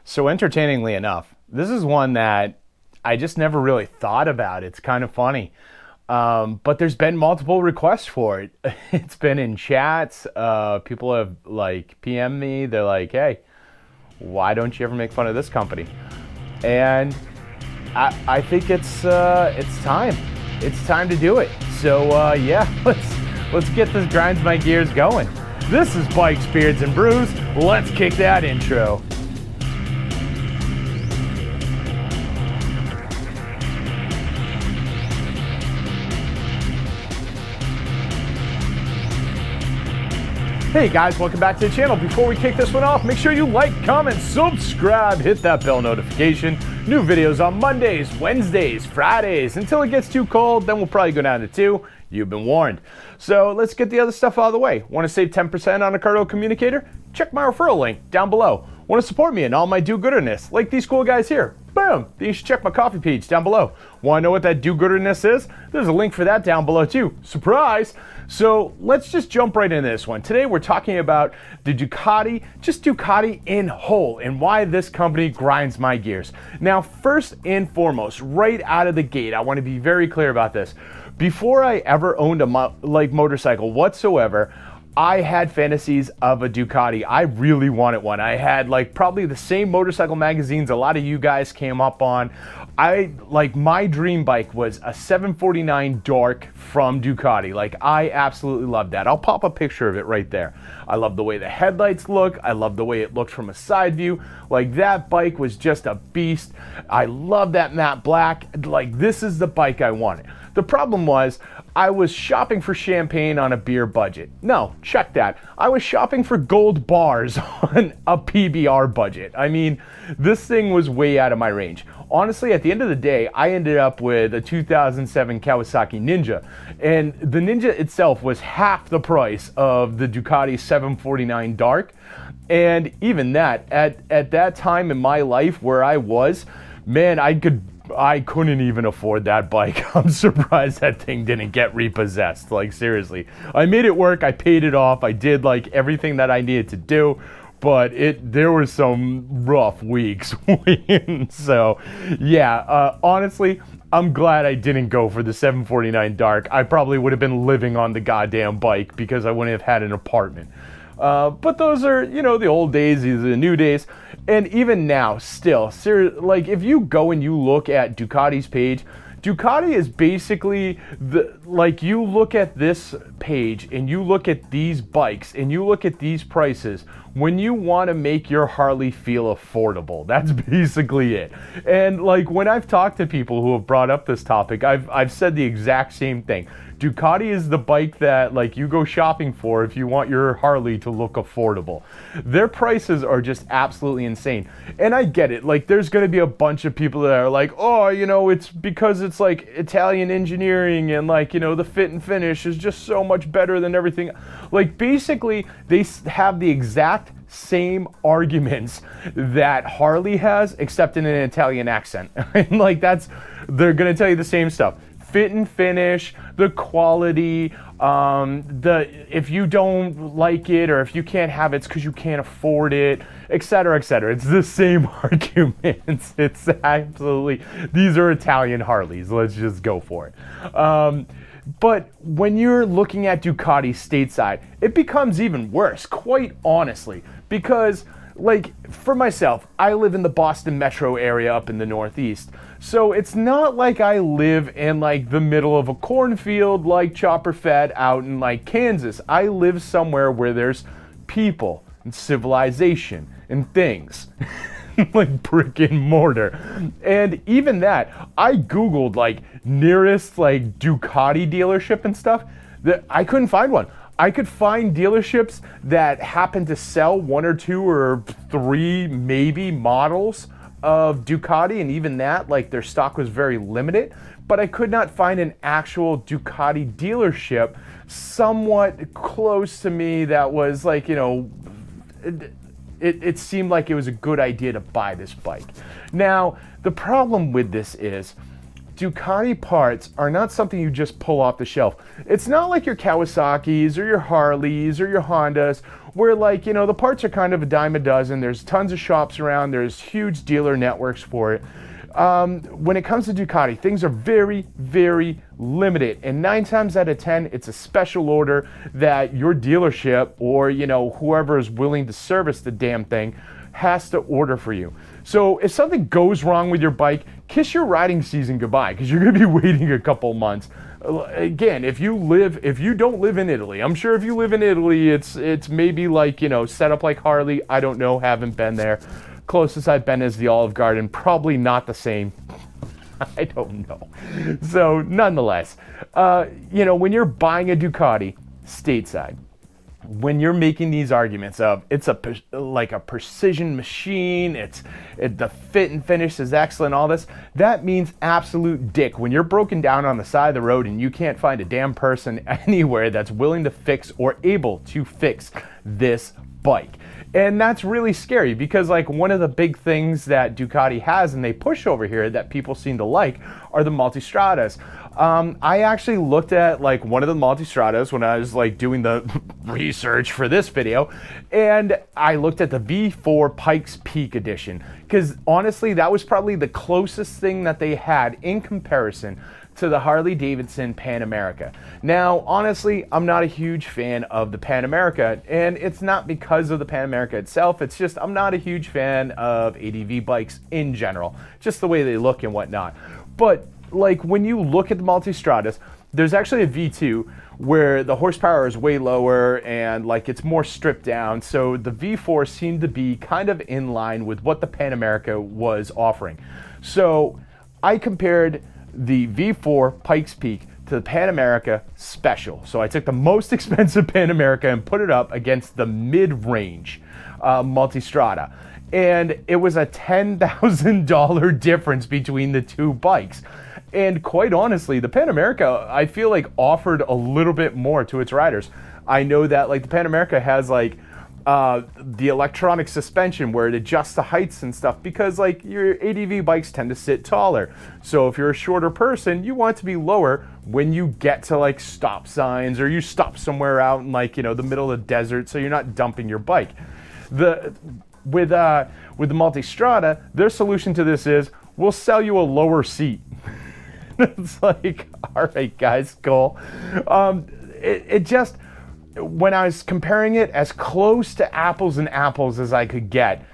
So entertainingly enough, this is one that I just never really thought about. It's kind of funny. But there's been multiple requests for it. It's been in chats. People have like PM'd me. They're like, hey, why don't you ever make fun of this company? And I think it's time. It's time to do it. So yeah, let's get this grinds my gears going. This is Bikes, Beards, and Brews. Let's kick that intro. Hey guys, welcome back to the channel. Before we kick this one off, make sure you like, comment, subscribe, hit that bell notification. New videos on Mondays, Wednesdays, Fridays. Until it gets too cold, then we'll probably go down to 2. You've been warned. So let's get the other stuff out of the way. Want to save 10% on a cargo communicator? Check my referral link down below. Want to support me in all my do-gooderness, like these cool guys here? Boom! Then you should check my coffee page down below. Want to know what that do-gooderness is? There's a link for that down below too. Surprise! So let's just jump right into this one. Today we're talking about the Ducati, just Ducati in whole, and why this company grinds my gears. Now, first and foremost, right out of the gate, I want to be very clear about this. Before I ever owned a motorcycle whatsoever, I had fantasies of a Ducati. I really wanted one. I had like probably the same motorcycle magazines a lot of you guys came up on. My dream bike was a 749 Dark from Ducati. Like, I absolutely loved that. I'll pop a picture of it right there. I love the way the headlights look. I love the way it looked from a side view. Like, that bike was just a beast. I love that matte black. Like, this is the bike I wanted. The problem was, I was shopping for champagne on a beer budget. No, check that. I was shopping for gold bars on a PBR budget. I mean, this thing was way out of my range. Honestly, at the end of the day, I ended up with a 2007 Kawasaki Ninja, and the Ninja itself was half the price of the Ducati 749 Dark. And even that, at that time in my life where I was, man, I couldn't even afford that bike. I'm surprised that thing didn't get repossessed. Like, seriously. I made it work. I paid it off. I did like everything that I needed to do, but there were some rough weeks. So yeah, honestly, I'm glad I didn't go for the 749 Dark. I probably would have been living on the goddamn bike because I wouldn't have had an apartment. But those are, you know, the old days, these are the new days. And even now, still, like, if you go and you look at Ducati's page, Ducati is basically you look at this page and you look at these bikes and you look at these prices when you want to make your Harley feel affordable. That's basically it. And like, when I've talked to people who have brought up this topic, I've said the exact same thing. Ducati is the bike that like you go shopping for if you want your Harley to look affordable. Their prices are just absolutely insane. And I get it. Like, there's going to be a bunch of people that are like, oh, you know, it's because it's like Italian engineering and like, you know, the fit and finish is just so much better than everything. Like, basically, they have the exact same arguments that Harley has, except in an Italian accent. And like, they're going to tell you the same stuff. Fit and finish, the quality, if you don't like it or if you can't have it, it's because you can't afford it, etc., etc. It's the same arguments. It's absolutely, these are Italian Harleys. Let's just go for it. But when you're looking at Ducati stateside, it becomes even worse, quite honestly, because like, for myself, I live in the Boston metro area up in the Northeast. So it's not like I live in like the middle of a cornfield like Chopper Fed out in like Kansas. I live somewhere where there's people and civilization and things. Like brick and mortar. And even that, I Googled like nearest like Ducati dealership and stuff. That I couldn't find one. I could find dealerships that happen to sell 1 or 2 or 3 maybe models of Ducati, and even that, like, their stock was very limited, but I could not find an actual Ducati dealership somewhat close to me that was like, you know, it seemed like it was a good idea to buy this bike. Now, the problem with this is Ducati parts are not something you just pull off the shelf. It's not like your Kawasaki's or your Harleys or your Hondas where, like, you know, the parts are kind of a dime a dozen. There's tons of shops around. There's huge dealer networks for it. When it comes to Ducati, things are very, very limited. And 9 times out of 10, it's a special order that your dealership or, you know, whoever is willing to service the damn thing has to order for you. So if something goes wrong with your bike, kiss your riding season goodbye, because you're going to be waiting a couple months. Again, if you don't live in Italy, I'm sure if you live in Italy, it's maybe like, you know, set up like Harley. I don't know, haven't been there. Closest I've been is the Olive Garden, probably not the same. I don't know. So nonetheless, you know, when you're buying a Ducati stateside, when you're making these arguments of it's like a precision machine, the fit and finish is excellent, all this, that means absolute dick when you're broken down on the side of the road and you can't find a damn person anywhere that's willing to fix or able to fix this bike. And that's really scary, because like one of the big things that Ducati has and they push over here that people seem to like are the multistradas. I actually looked at like one of the multistradas when I was like doing the research for this video, and I looked at the V4 Pikes Peak edition, because honestly that was probably the closest thing that they had in comparison to the Harley Davidson Pan America. Now, honestly, I'm not a huge fan of the Pan America, and it's not because of the Pan America itself, it's just I'm not a huge fan of ADV bikes in general, just the way they look and whatnot. But like when you look at the multistradas, there's actually a V2 where the horsepower is way lower and like it's more stripped down, so the V4 seemed to be kind of in line with what the Pan America was offering. So I compared the V4 Pikes Peak to the Pan America Special. So I took the most expensive Pan America and put it up against the mid-range multistrada, and it was a $10,000 difference between the two bikes. And quite honestly, the Pan America, I feel like offered a little bit more to its riders. I know that like the Pan America has like the electronic suspension where it adjusts the heights and stuff, because like your ADV bikes tend to sit taller. So if you're a shorter person, you want it to be lower when you get to like stop signs or you stop somewhere out in like, you know, the middle of the desert, so you're not dumping your bike. With the multistrada, their solution to this is we'll sell you a lower seat. It's like, all right, guys, cool. It just, when I was comparing it as close to apples and apples as I could get,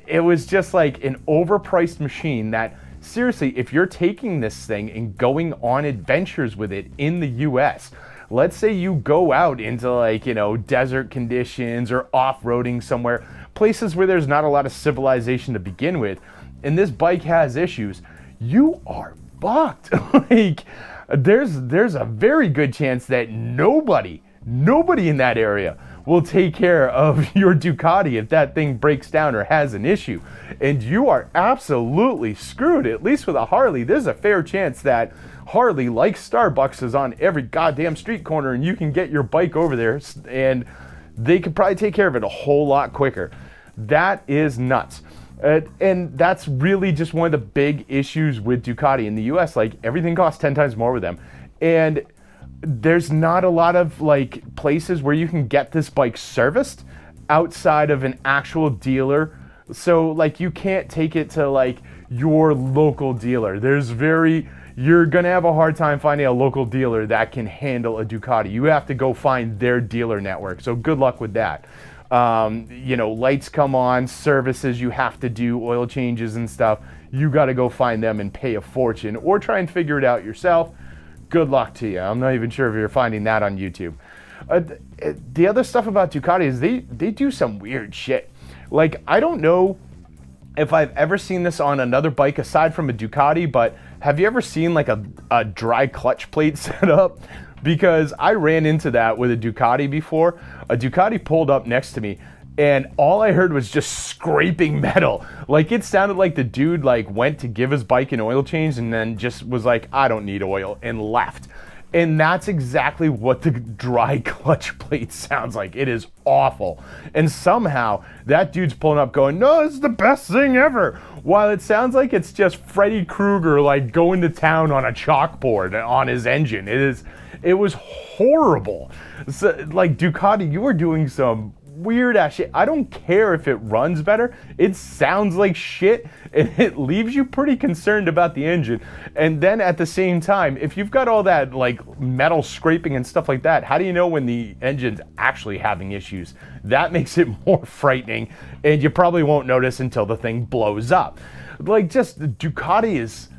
it was just like an overpriced machine that, seriously, if you're taking this thing and going on adventures with it in the US, let's say you go out into like, you know, desert conditions or off-roading somewhere, places where there's not a lot of civilization to begin with, and this bike has issues, you are fucked. Like, there's a very good chance that nobody in that area will take care of your Ducati if that thing breaks down or has an issue. And you are absolutely screwed. At least with a Harley, there's a fair chance that Harley, like Starbucks, is on every goddamn street corner and you can get your bike over there and they could probably take care of it a whole lot quicker. That is nuts. And that's really just one of the big issues with Ducati in the US. Like, everything costs 10 times more with them. And there's not a lot of like places where you can get this bike serviced outside of an actual dealer. So like you can't take it to like your local dealer. You're gonna have a hard time finding a local dealer that can handle a Ducati. You have to go find their dealer network. So good luck with that. You know, lights come on, services you have to do, oil changes and stuff. You got to go find them and pay a fortune, or try and figure it out yourself. Good luck to you. I'm not even sure if you're finding that on YouTube. The other stuff about Ducati is they do some weird shit. Like, I don't know if I've ever seen this on another bike aside from a Ducati, but have you ever seen like a dry clutch plate set up? Because I ran into that with a Ducati before. A Ducati pulled up next to me and all I heard was just scraping metal. Like, it sounded like the dude like went to give his bike an oil change and then just was like, I don't need oil, and left. And that's exactly what the dry clutch plate sounds like. It is awful. And somehow that dude's pulling up going, no, this is the best thing ever. While it sounds like it's just Freddy Krueger like going to town on a chalkboard on his engine. It was horrible. So, like, Ducati, you were doing some weird ass shit. I don't care if it runs better. It sounds like shit, and it leaves you pretty concerned about the engine. And then at the same time, if you've got all that like metal scraping and stuff like that, how do you know when the engine's actually having issues? That makes it more frightening, and you probably won't notice until the thing blows up. Like, just Ducati is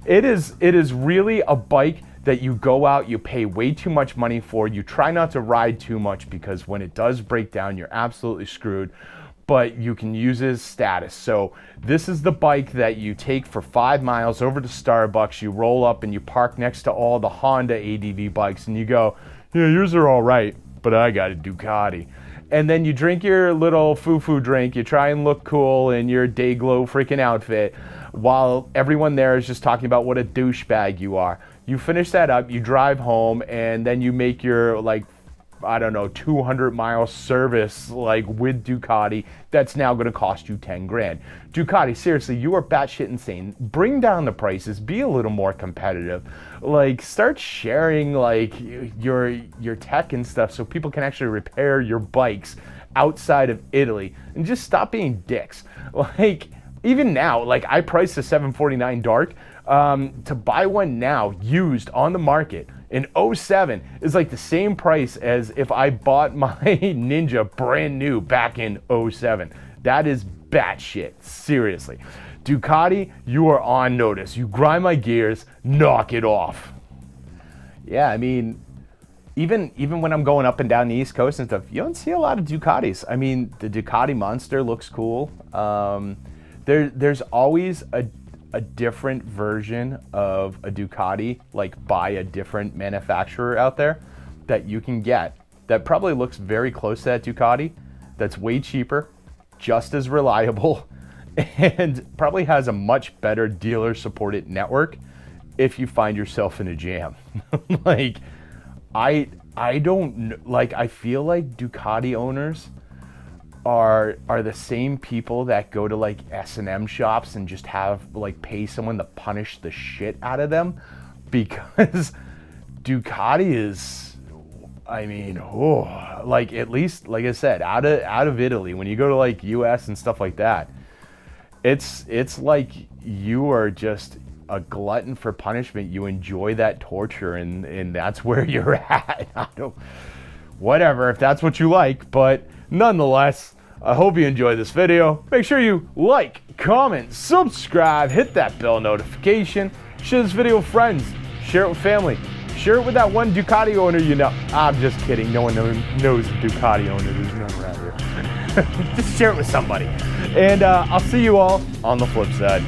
it is really a bike that you go out, you pay way too much money for. You try not to ride too much, because when it does break down, you're absolutely screwed. But you can use it as status. So this is the bike that you take for 5 miles over to Starbucks. You roll up and you park next to all the Honda ADV bikes, and you go, yeah, yours are all right, but I got a Ducati. And then you drink your little foo-foo drink. You try and look cool in your Dayglow freaking outfit, while everyone there is just talking about what a douchebag you are. You finish that up, you drive home, and then you make your, like, I don't know, 200-mile service, like, with Ducati. That's now going to cost you 10 grand. Ducati, seriously, you are batshit insane. Bring down the prices. Be a little more competitive. Like, start sharing, like, your tech and stuff so people can actually repair your bikes outside of Italy. And just stop being dicks. Like, even now, like, I priced a 749 Dark. To buy one now, used on the market in 07, is like the same price as if I bought my Ninja brand new back in 07. That is batshit, seriously. Ducati, you are on notice. You grind my gears, knock it off. Yeah, I mean, even when I'm going up and down the East Coast and stuff, you don't see a lot of Ducatis. I mean, the Ducati Monster looks cool. There's always a different version of a Ducati, like by a different manufacturer out there, that you can get that probably looks very close to that Ducati, that's way cheaper, just as reliable, and probably has a much better dealer supported network if you find yourself in a jam. Like, I don't, like, I feel like Ducati owners are the same people that go to like S&M shops and just have like pay someone to punish the shit out of them, because Ducati is, I mean, oh, like, at least, like I said, out of Italy, when you go to like US and stuff like that, it's like you are just a glutton for punishment. You enjoy that torture, and that's where you're at. Whatever, if that's what you like, but nonetheless, I hope you enjoyed this video. Make sure you like, comment, subscribe, hit that bell notification, share this video with friends, share it with family, share it with that one Ducati owner you know. I'm just kidding, no one knows a Ducati owner, there's none around here. Just share it with somebody. And I'll see you all on the flip side.